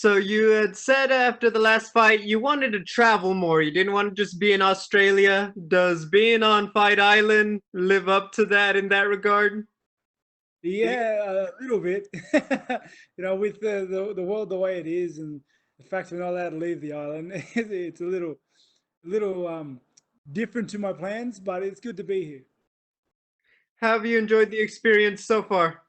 So you had said after the last fight you wanted to travel more. You didn't want to just be in Australia. Does being on Fight Island live up to that in that regard? Yeah, a little bit. With the world the way it is, and the fact we're not allowed to leave the island, it's a little different to my plans. But it's good to be here. Have you enjoyed the experience so far?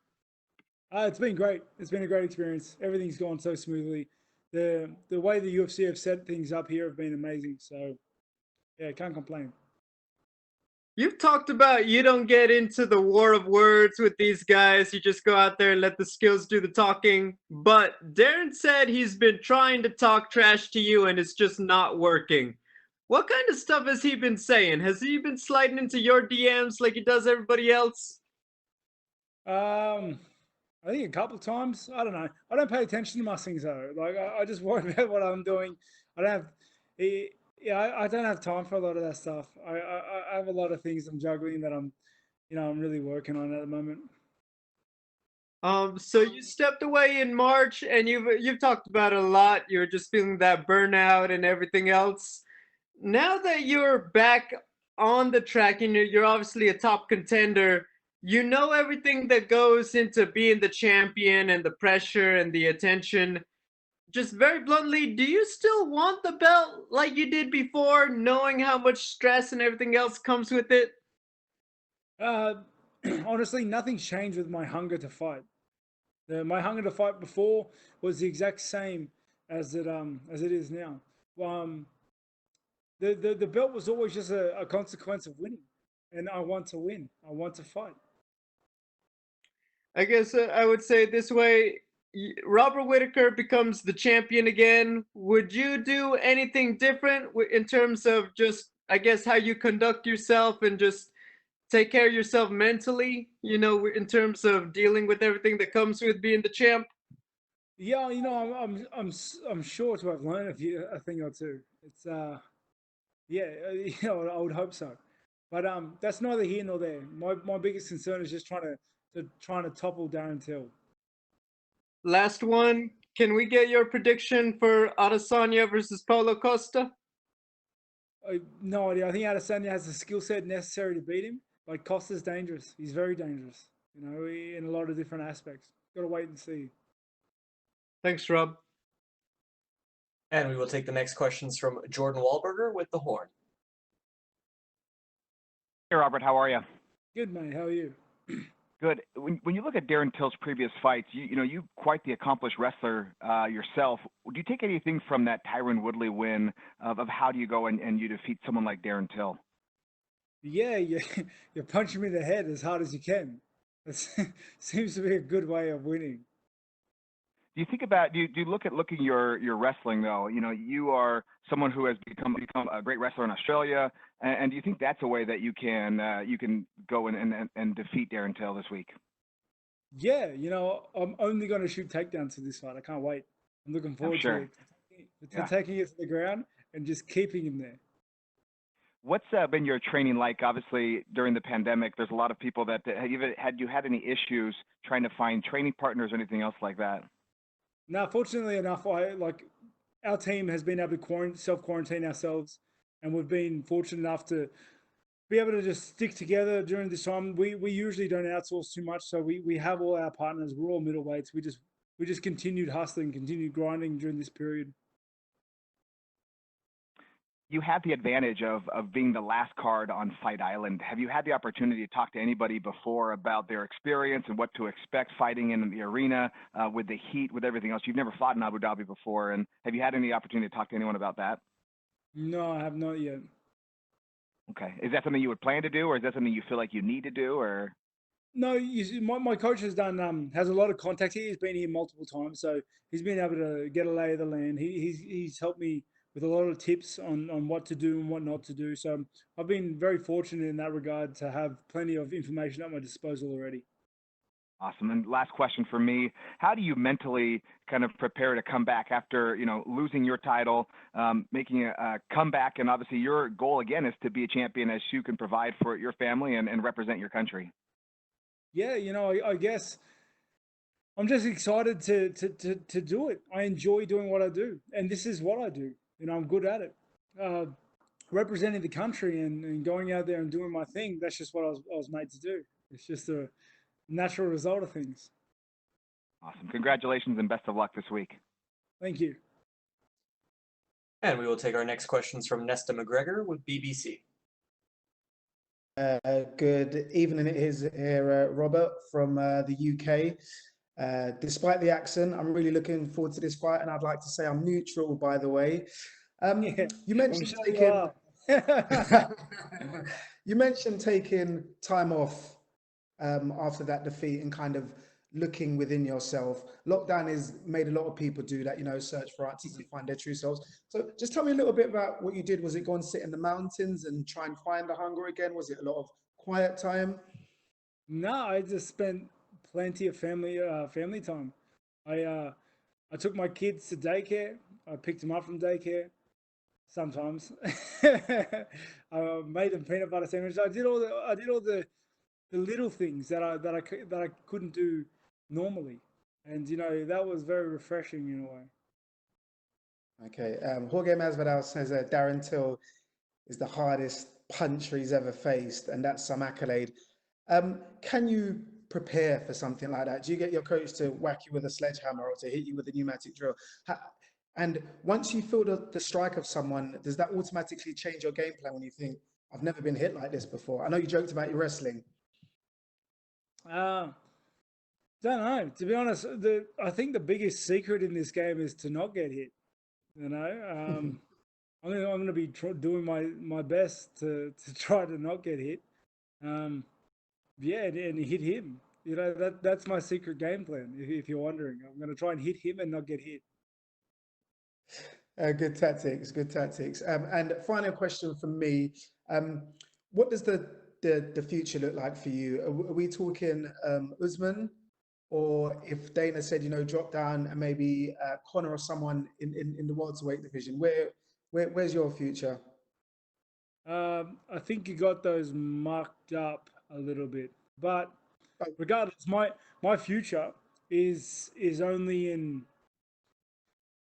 It's been great. It's been a great experience. Everything's gone so smoothly. The way the UFC have set things up here have been amazing. So yeah, can't complain. You've talked about you don't get into the war of words with these guys. You just go out there and let the skills do the talking. But Darren said he's been trying to talk trash to you and it's just not working. What kind of stuff has he been saying? Has he been sliding into your DMs like he does everybody else? Um, I think a couple of times. I don't know. I don't pay attention to much things though. Like I just worry about what I'm doing. I don't have, eh, yeah, I don't have time for a lot of that stuff. I have a lot of things I'm juggling that I'm really working on at the moment. So you stepped away in March and you've talked about it a lot. You're just feeling that burnout and everything else. Now that you're back on the track and you're obviously a top contender, you know everything that goes into being the champion and the pressure and the attention. Just very bluntly, do you still want the belt like you did before, knowing how much stress and everything else comes with it? Uh, Honestly, nothing's changed with my hunger to fight. My hunger to fight before was the exact same as it is now. Um, the belt was always just a consequence of winning, and I want to win. I want to fight. I guess I would say this way. Robert Whittaker becomes the champion again. Would you do anything different in terms of just, I guess, how you conduct yourself and just take care of yourself mentally? In terms of dealing with everything that comes with being the champ. Yeah, I'm sure to have learned a thing or two. It's yeah, I would hope so. But that's neither here nor there. My biggest concern is just trying to topple Darren Till. Last one. Can we get your prediction for Adesanya versus Paulo Costa? No idea. I think Adesanya has the skill set necessary to beat him. But Costa's dangerous. He's very dangerous. In a lot of different aspects. Got to wait and see. Thanks, Rob. And we will take the next questions from Jordan Wahlberger with the Horn. Hey, Robert, how are you? Good mate. How are you? Good. When you look at Darren Till's previous fights, you quite the accomplished wrestler yourself. Do you take anything from that Tyron Woodley win of how do you go and you defeat someone like Darren Till? Yeah, you're punching me in the head as hard as you can. That seems to be a good way of winning. Do you think about do you look at your wrestling though? You are someone who has become a great wrestler in Australia, and do you think that's a way that you can go and defeat Darren Till this week? Yeah, I'm only going to shoot takedowns for this fight. I can't wait. I'm looking I'm forward to sure. it. To Yeah. taking it to the ground and just keeping him there. What's been your training like? Obviously, during the pandemic, there's a lot of people that had you had any issues trying to find training partners or anything else like that? Now, fortunately enough, our team has been able to self quarantine ourselves, and we've been fortunate enough to be able to just stick together during this time. We usually don't outsource too much, so we have all our partners. We're all middleweights. We just continued hustling, continued grinding during this period. You had the advantage of being the last card on Fight Island. Have you had the opportunity to talk to anybody before about their experience and what to expect fighting in the arena with the heat, with everything else? You've never fought in Abu Dhabi before, and have you had any opportunity to talk to anyone about that? No, I have not yet. Okay, is that something you would plan to do, or is that something you feel like you need to do, or? No, my coach has a lot of contact here. He's been here multiple times, so he's been able to get a lay of the land. He's helped me with a lot of tips on what to do and what not to do. So I've been very fortunate in that regard to have plenty of information at my disposal already. Awesome. And last question for me: how do you mentally kind of prepare to come back after losing your title, making a comeback, and obviously your goal again is to be a champion as you can provide for your family and represent your country. Yeah, I guess I'm just excited to do it. I enjoy doing what I do, and this is what I do, and I'm good at it. Representing the country and going out there and doing my thing, that's just what I was made to do. It's just a natural result of things. Awesome. Congratulations and best of luck this week. Thank you. And we will take our next questions from Nesta McGregor with BBC. Good evening, it is here, Robert from the UK. Despite the accent, I'm really looking forward to this fight, and I'd like to say I'm neutral, by the way. Yeah, You mentioned sure taking you you mentioned taking time off after that defeat and kind of looking within yourself. Lockdown has made a lot of people do that, you know, search for answers and find their true selves. So just tell me a little bit about what you did. Was it go and sit in the mountains and try and find the hunger again? Was it a lot of quiet time? No, I just spent plenty of family time. I took my kids to daycare. I picked them up from daycare. Sometimes I made them peanut butter sandwiches. I did all the little things that I couldn't do normally, and you know that was very refreshing in a way. Okay, Jorge Masvidal says Darren Till is the hardest puncher he's ever faced, and that's some accolade. Can you prepare for something like that? Do you get your coach to whack you with a sledgehammer or to hit you with a pneumatic drill? And once you feel the strike of someone, does that automatically change your game plan when you think, I've never been hit like this before? I know you joked about your wrestling. Don't know. To be honest, I think the biggest secret in this game is to not get hit. You know, I'm gonna be doing my best to try to not get hit. Yeah, and hit him. You know, that's my secret game plan. If you're wondering, I'm gonna try and hit him and not get hit. Good tactics, good tactics. And final question from me: what does the future look like for you? Are we talking Usman, or if Dana said, you know, drop down and maybe Conor or someone in the welterweight division? Where's your future? I think you got those marked up a little bit, but Oh, regardless, my future is only in.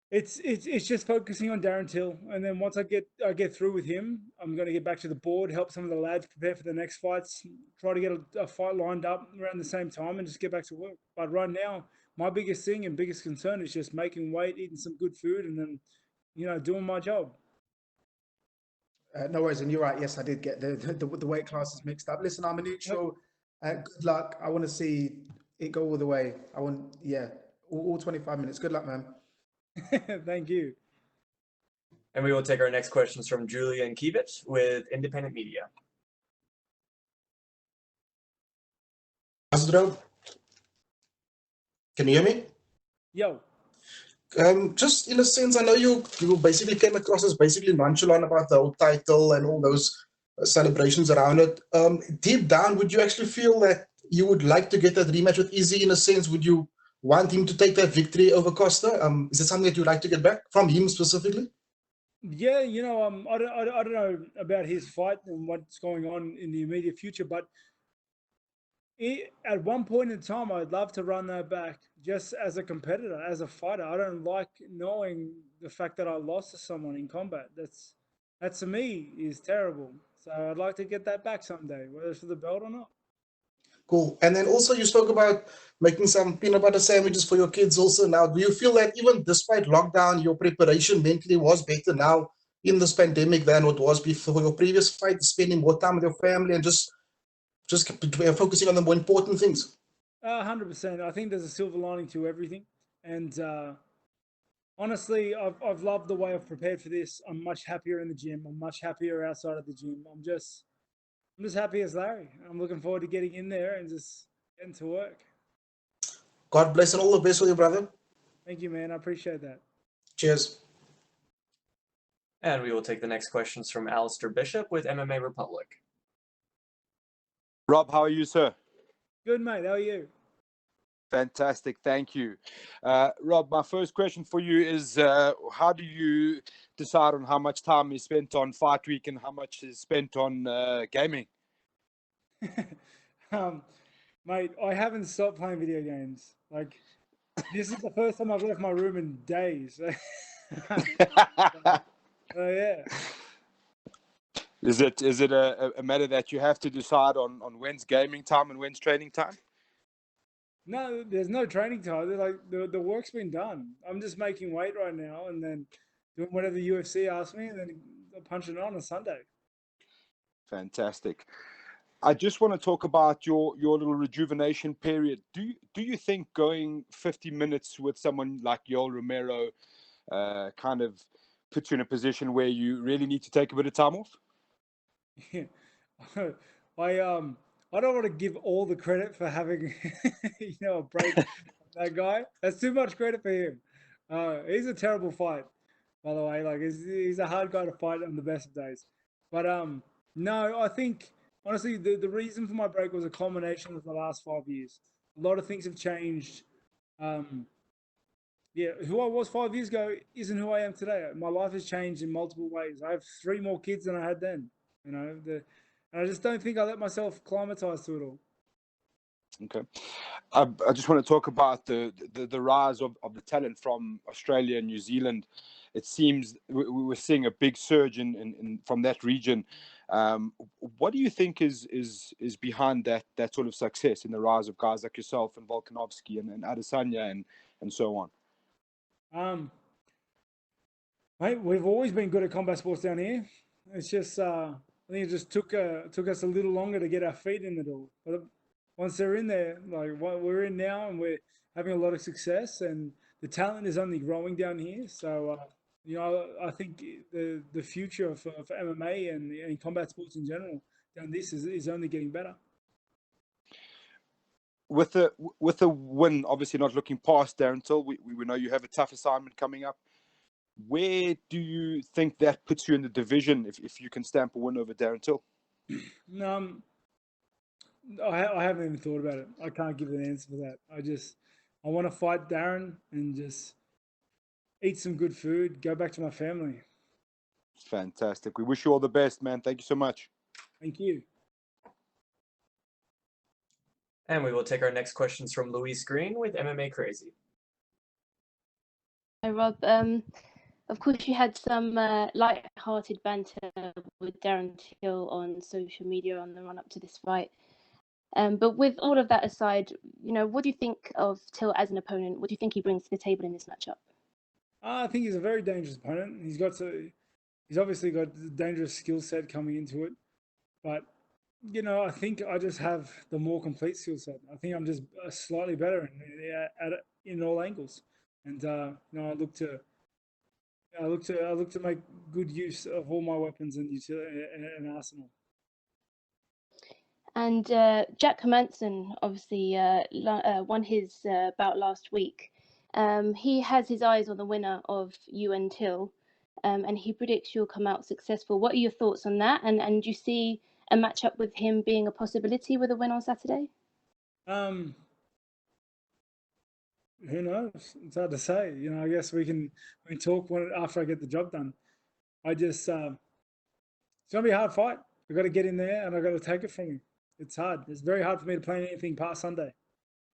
It's just focusing on Darren Till, and then once I get through with him, I'm going to get back to the board, help some of the lads prepare for the next fights, try to get a fight lined up around the same time, and just get back to work. But right now, my biggest thing and biggest concern is just making weight, eating some good food, and then, you know, doing my job. no worries, and you're right. Yes, I did get the weight classes mixed up. Listen, I'm a neutral. Good luck. I want to see it go all the way. I want, yeah, all 25 minutes. Good luck, man. Thank you. And we will take our next questions from Julian Kiewicz with Independent Media. Astro, can you hear me? Yo. Just in a sense, I know you basically came across as basically nonchalant about the whole title and all those celebrations around it. Deep down, would you actually feel that you would like to get that rematch with Izzy? In a sense, would you want him to take that victory over Costa? Is it something that you'd like to get back from him specifically? Yeah, you know, I don't know about his fight and what's going on in the immediate future, but at one point in time, I'd love to run that back just as a competitor, as a fighter. I don't like knowing the fact that I lost to someone in combat. That to me is terrible. So I'd like to get that back someday, whether it's for the belt or not. Cool. And then also you spoke about making some peanut butter sandwiches for your kids also now. Do you feel that even despite lockdown, your preparation mentally was better now in this pandemic than what was before your previous fight, spending more time with your family and just focusing on the more important things? 100%. I think there's a silver lining to everything. And honestly, I've loved the way I've prepared for this. I'm much happier in the gym. I'm much happier outside of the gym. I'm just happy as Larry. I'm looking forward to getting in there and just getting to work. God bless and all the best with you, brother. Thank you, man. I appreciate that. Cheers. And we will take the next questions from Alistair Bishop with MMA Republic. Rob, how are you, sir? Good, mate. How are you? Fantastic. Thank you. Rob, my first question for you is how do you decide on how much time is spent on fight week and how much is spent on gaming? Mate, I haven't stopped playing video games. Like, This is the first time I've left my room in days. Yeah. Is it a matter that you have to decide on when's gaming time and when's training time? No, there's no training time. They're like the work's been done. I'm just making weight right now, and then doing whatever the UFC asks me, and then punching on Sunday. Fantastic. I just want to talk about your little rejuvenation period. Do you think going 50 minutes with someone like Yoel Romero kind of puts you in a position where you really need to take a bit of time off? Yeah. I don't want to give all the credit for having a break from that guy. That's too much credit for him. He's a terrible fight, by the way. Like he's a hard guy to fight on the best of days. But no, I think honestly the reason for my break was a culmination of the last 5 years. A lot of things have changed. Yeah, who I was 5 years ago isn't who I am today. My life has changed in multiple ways. I have 3 more kids than I had then. And I just don't think I let myself climatize to it all. Okay. I just want to talk about the rise of the talent from Australia and New Zealand. It seems we were seeing a big surge in from that region. What do you think is behind that sort of success in the rise of guys like yourself and Volkanovski and Adesanya and so on? Mate, we've always been good at combat sports down here. It's just I think it just took us a little longer to get our feet in the door. But once they're in there, like we're in now, and we're having a lot of success, and the talent is only growing down here. So I think the future for MMA and combat sports in general down this is only getting better. With the win, obviously not looking past Darren Till, we know you have a tough assignment coming up. Where do you think that puts you in the division if you can stamp a win over Darren Till? I haven't even thought about it. I can't give an answer for that. I want to fight Darren and just eat some good food, go back to my family. Fantastic. We wish you all the best, man. Thank you so much. Thank you. And we will take our next questions from Louise Green with MMA Crazy. Hi, Rob. Of course, you had some light-hearted banter with Darren Till on social media on the run-up to this fight. But with all of that aside, what do you think of Till as an opponent? What do you think he brings to the table in this matchup? I think he's a very dangerous opponent. He's obviously got a dangerous skill set coming into it, but I think I just have the more complete skill set. I think I'm just slightly better in all angles, and I look to make good use of all my weapons and arsenal. And Jack Hermansson obviously won his bout last week. He has his eyes on the winner of you and Till, and he predicts you'll come out successful. What are your thoughts on that? And do you see a matchup with him being a possibility with a win on Saturday? Who knows? It's hard to say. I guess we can talk after I get the job done. It's gonna be a hard fight. I've got to get in there and I've got to take it from him. It's hard. It's very hard for me to plan anything past Sunday.